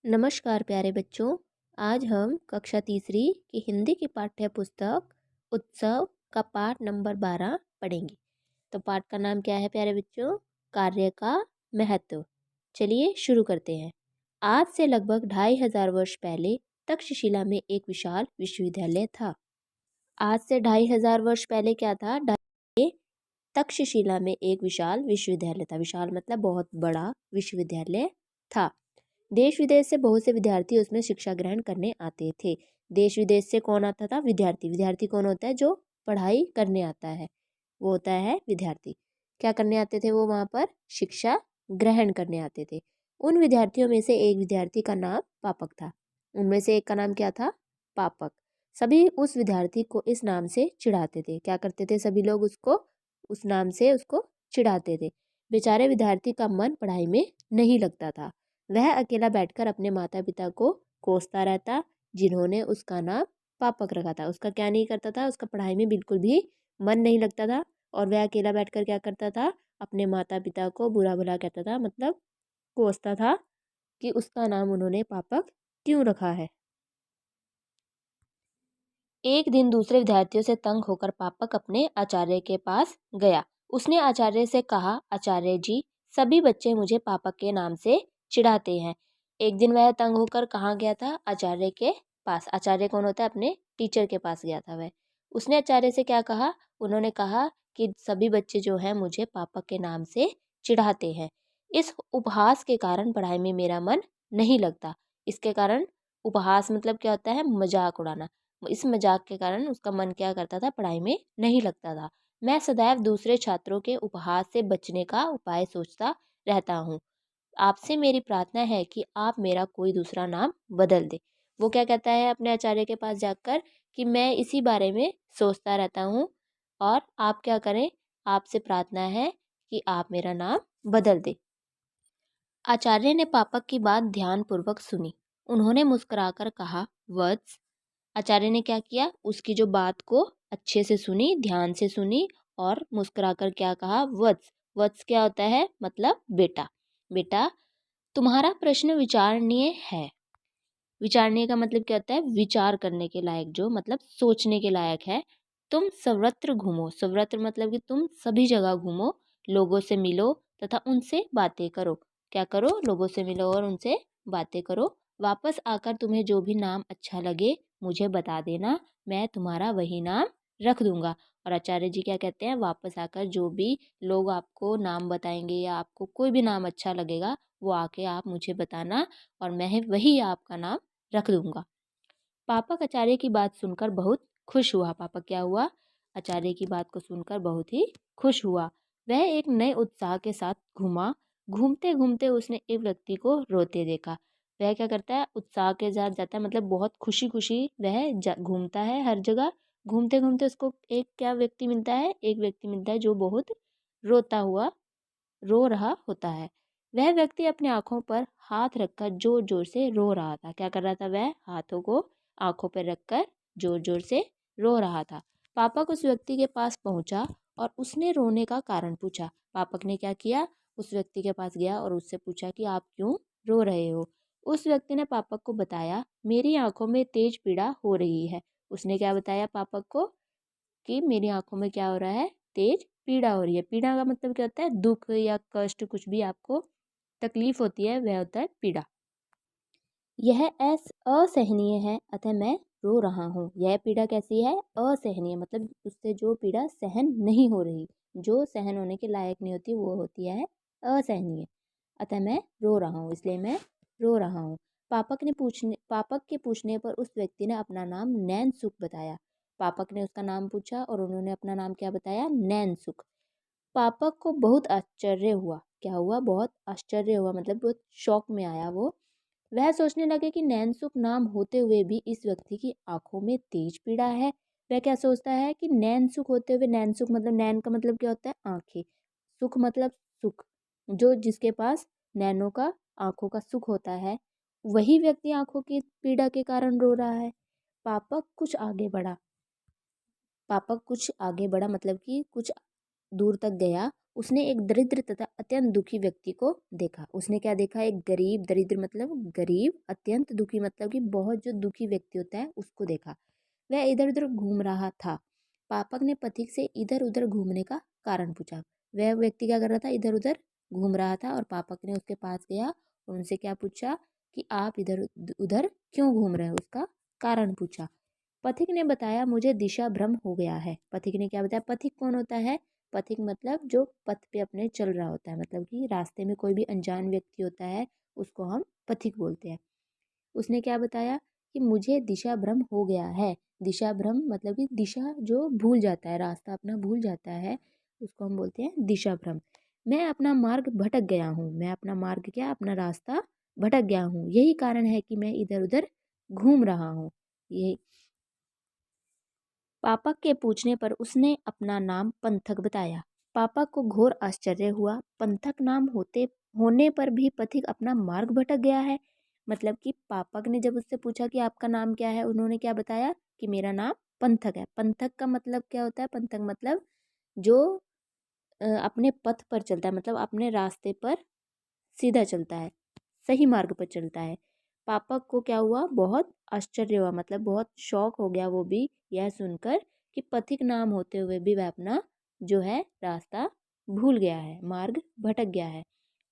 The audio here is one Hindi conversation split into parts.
नमस्कार प्यारे बच्चों। आज हम कक्षा तीसरी की हिंदी की पाठ्य पुस्तक उत्सव का पाठ नंबर 12 पढ़ेंगे। तो पाठ का नाम क्या है प्यारे बच्चों? कार्य का महत्व। चलिए शुरू करते हैं। आज से लगभग 2500 वर्ष पहले तक्षशिला में एक विशाल विश्वविद्यालय था। आज से 2500 वर्ष पहले क्या था? तक्षशिला में एक विशाल विश्वविद्यालय था। विशाल मतलब बहुत बड़ा विश्वविद्यालय था। देश विदेश से बहुत से विद्यार्थी उसमें शिक्षा ग्रहण करने आते थे। देश विदेश से कौन आता था? विद्यार्थी। विद्यार्थी कौन होता है? जो पढ़ाई करने आता है वो होता है विद्यार्थी। क्या करने आते थे वो? वहाँ पर शिक्षा ग्रहण करने आते थे। उन विद्यार्थियों में से एक विद्यार्थी का नाम पापक था। उनमें से एक का नाम क्या था? पापक। सभी उस विद्यार्थी को इस नाम से चिढ़ाते थे। क्या करते थे? सभी लोग उसको उस नाम से उसको चिढ़ाते थे। बेचारे विद्यार्थी का मन पढ़ाई में नहीं लगता था। वह अकेला बैठकर अपने माता पिता को कोसता रहता, जिन्होंने उसका नाम पापक रखा था। उसका क्या नहीं करता था? उसका पढ़ाई में बिल्कुल भी मन नहीं लगता था और वह अकेला बैठकर क्या करता था? अपने माता पिता को बुरा भला कहता था, मतलब कोसता था कि उसका नाम उन्होंने पापक क्यों रखा है। एक दिन दूसरे विद्यार्थियों से तंग होकर पापक अपने आचार्य के पास गया। उसने आचार्य से कहा, आचार्य जी, सभी बच्चे मुझे पापक के नाम से चिढ़ाते हैं। एक दिन वह तंग होकर कहाँ गया था? आचार्य के पास। आचार्य कौन होता है? अपने टीचर के पास गया था वह। उसने आचार्य से क्या कहा? उन्होंने कहा कि सभी बच्चे जो है मुझे पापक के नाम से चिढ़ाते हैं। इस उपहास के कारण पढ़ाई में मेरा मन नहीं लगता। इसके कारण, उपहास मतलब क्या होता है? मजाक उड़ाना। इस मजाक के कारण उसका मन क्या करता था? पढ़ाई में नहीं लगता था। मैं सदैव दूसरे छात्रों के उपहास से बचने का उपाय सोचता रहता हूँ। आपसे मेरी प्रार्थना है कि आप मेरा कोई दूसरा नाम बदल दे। वो क्या कहता है अपने आचार्य के पास जाकर कि मैं इसी बारे में सोचता रहता हूँ और आप क्या करें, आपसे प्रार्थना है कि आप मेरा नाम बदल दे। आचार्य ने पापक की बात ध्यानपूर्वक सुनी। उन्होंने मुस्कुराकर कहा, वत्स। आचार्य ने क्या किया? उसकी जो बात को अच्छे से सुनी, ध्यान से सुनी और मुस्कुराकर क्या कहा? वत्स। वत्स क्या होता है? मतलब बेटा। बेटा, तुम्हारा प्रश्न विचारणीय है। विचारणीय का मतलब क्या होता है? विचार करने के लायक, जो मतलब सोचने के लायक है। तुम सर्वत्र घूमो। सर्वत्र मतलब कि तुम सभी जगह घूमो, लोगों से मिलो तथा उनसे बातें करो। क्या करो? लोगों से मिलो और उनसे बातें करो। वापस आकर तुम्हें जो भी नाम अच्छा लगे मुझे बता देना, मैं तुम्हारा वही नाम रख दूंगा। और आचार्य जी क्या कहते हैं? वापस आकर जो भी लोग आपको नाम बताएंगे या आपको कोई भी नाम अच्छा लगेगा वो आके आप मुझे बताना और मैं वही आपका नाम रख दूंगा। पापक आचार्य की बात सुनकर बहुत खुश हुआ। पापक क्या हुआ? आचार्य की बात को सुनकर बहुत ही खुश हुआ। वह एक नए उत्साह के साथ घूमा। घूमते घूमते उसने एक व्यक्ति को रोते देखा। वह क्या करता है? उत्साह के साथ जाता है, मतलब बहुत खुशी खुशी वह घूमता है हर जगह। घूमते घूमते उसको एक क्या व्यक्ति मिलता है? एक व्यक्ति मिलता है जो बहुत रोता हुआ रो रहा होता है। वह व्यक्ति अपनी आंखों पर हाथ रखकर जोर जोर से रो रहा था। क्या कर रहा था वह? हाथों को आंखों पर रखकर जोर जोर से रो रहा था। पापक उस व्यक्ति के पास पहुंचा और उसने रोने का कारण पूछा। पापक ने क्या किया? उस व्यक्ति के पास गया और उससे पूछा कि आप क्यों रो रहे हो। उस व्यक्ति ने पापक को बताया, मेरी आंखों में तेज पीड़ा हो रही है। उसने क्या बताया पापक को? कि मेरी आंखों में क्या हो रहा है? तेज पीड़ा हो रही है। पीड़ा का मतलब क्या होता है? दुख या कष्ट, कुछ भी आपको तकलीफ होती है वह होता है पीड़ा। यह असहनीय है, अतः मैं रो रहा हूँ। यह पीड़ा कैसी है? असहनीय, मतलब उससे जो पीड़ा सहन नहीं हो रही, जो सहन होने के लायक नहीं होती, वो होती है असहनीय। अतः मैं रो रहा हूँ, इसलिए मैं रो रहा हूँ। पापक के पूछने पर उस व्यक्ति ने अपना नाम नैनसुख बताया। पापक ने उसका नाम पूछा और उन्होंने अपना नाम क्या बताया? नैनसुख। पापक को बहुत आश्चर्य हुआ। क्या हुआ? बहुत आश्चर्य हुआ, मतलब बहुत शौक में आया वो। वह सोचने लगे कि नैनसुख नाम होते हुए भी इस व्यक्ति की आंखों में तेज पीड़ा है। वह क्या सोचता है कि नैनसुख होते हुए, नैनसुख मतलब नैन का मतलब क्या होता है? आंखें। सुख मतलब सुख, जो जिसके पास नैनों का, आंखों का सुख होता है, वही व्यक्ति आंखों की पीड़ा के कारण रो रहा है। पापक कुछ आगे बढ़ा। पापक कुछ आगे बढ़ा मतलब कि कुछ दूर तक गया। उसने एक दरिद्र तथा अत्यंत दुखी व्यक्ति को देखा। उसने क्या देखा? एक गरीब, दरिद्र मतलब गरीब, अत्यंत दुखी मतलब कि बहुत जो दुखी व्यक्ति होता है उसको देखा। वह इधर उधर घूम रहा था। पापक ने पथिक से इधर उधर घूमने का कारण पूछा। वह व्यक्ति क्या कर रहा था? इधर उधर घूम रहा था और पापक ने उसके पास गया और उनसे क्या पूछा कि आप इधर उधर क्यों घूम रहे हो, उसका कारण पूछा। पथिक ने बताया, मुझे दिशा भ्रम हो गया है। पथिक ने क्या बताया? पथिक कौन होता है? पथिक मतलब जो पथ पे अपने चल रहा होता है, मतलब कि रास्ते में कोई भी अनजान व्यक्ति होता है उसको हम पथिक बोलते हैं। उसने क्या बताया कि मुझे दिशा भ्रम हो गया है। दिशा भ्रम मतलब कि दिशा जो भूल जाता है, रास्ता अपना भूल जाता है, उसको हम बोलते हैं दिशा भ्रम। मैं अपना मार्ग भटक गया हूँ। मैं अपना मार्ग क्या? अपना रास्ता भटक गया हूँ। यही कारण है कि मैं इधर उधर घूम रहा हूँ। ये पापा के पूछने पर उसने अपना नाम पंथक बताया। पापा को घोर आश्चर्य हुआ। पंथक नाम होने पर भी पथिक अपना मार्ग भटक गया है। मतलब कि पापा ने जब उससे पूछा कि आपका नाम क्या है, उन्होंने क्या बताया कि मेरा नाम पंथक है। पंथक का मतलब क्या होता है? पंथक मतलब जो अपने पथ पर चलता है, मतलब अपने रास्ते पर सीधा चलता है, सही मार्ग पर चलता है। पापा को क्या हुआ? बहुत आश्चर्य हुआ, मतलब बहुत शौक हो गया वो भी यह सुनकर कि पथिक नाम होते हुए भी वह अपना जो है रास्ता भूल गया है, मार्ग भटक गया है।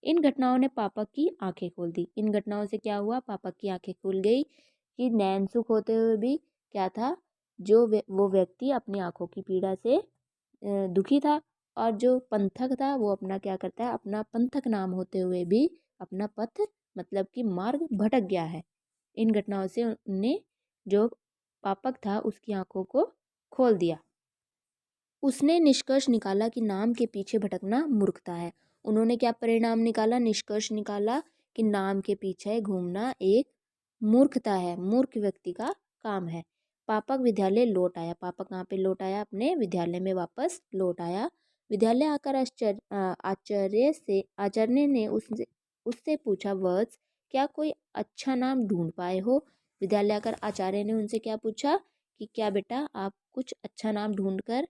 इन घटनाओं ने पापा की आंखें खोल दी। इन घटनाओं से क्या हुआ? पापा की आंखें खुल गई कि नैन सुख होते हुए भी क्या था, जो वो व्यक्ति अपनी आंखों की पीड़ा से दुखी था, और जो पंथक था वो अपना क्या करता है? अपना पंथक नाम होते हुए भी अपना पथ मतलब कि मार्ग भटक गया है। इन घटनाओं से उनने जो पापक था उसकी आंखों को खोल दिया। उसने निष्कर्ष निकाला कि नाम के पीछे भटकना मूर्खता है। उन्होंने क्या परिणाम निकाला? निष्कर्ष निकाला कि नाम के पीछे घूमना एक मूर्खता है, मूर्ख व्यक्ति का काम है। पापक विद्यालय लौट आया। पापक कहाँ पे लौट आया? अपने विद्यालय में वापस लौट आया। विद्यालय आकर आचार्य ने उससे उससे पूछा, वत्स, क्या कोई अच्छा नाम ढूंढ पाए हो? विद्यालय आकर आचार्य ने उनसे क्या पूछा कि क्या बेटा आप कुछ अच्छा नाम ढूंढ कर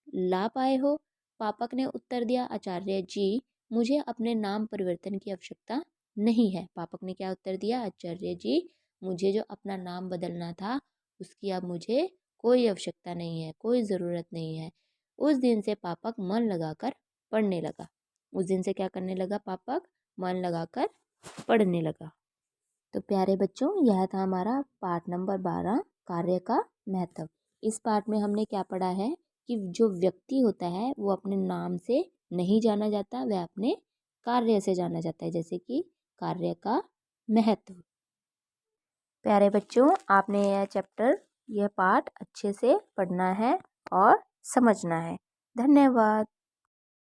ला पाए हो? पापक ने उत्तर दिया, आचार्य जी, मुझे अपने नाम परिवर्तन की आवश्यकता नहीं है। पापक ने क्या उत्तर दिया? आचार्य जी, मुझे जो अपना नाम बदलना था उसकी अब मुझे कोई आवश्यकता नहीं है, कोई ज़रूरत नहीं है। उस दिन से पापक मन लगाकर पढ़ने लगा। उस दिन से क्या करने लगा? पापक मन लगाकर पढ़ने लगा। तो प्यारे बच्चों, यह था हमारा पाठ नंबर 12, कार्य का महत्व। इस पाठ में हमने क्या पढ़ा है कि जो व्यक्ति होता है वो अपने नाम से नहीं जाना जाता, वह अपने कार्य से जाना जाता है, जैसे कि कार्य का महत्व। प्यारे बच्चों, आपने यह पाठ अच्छे से पढ़ना है और समझना है। धन्यवाद।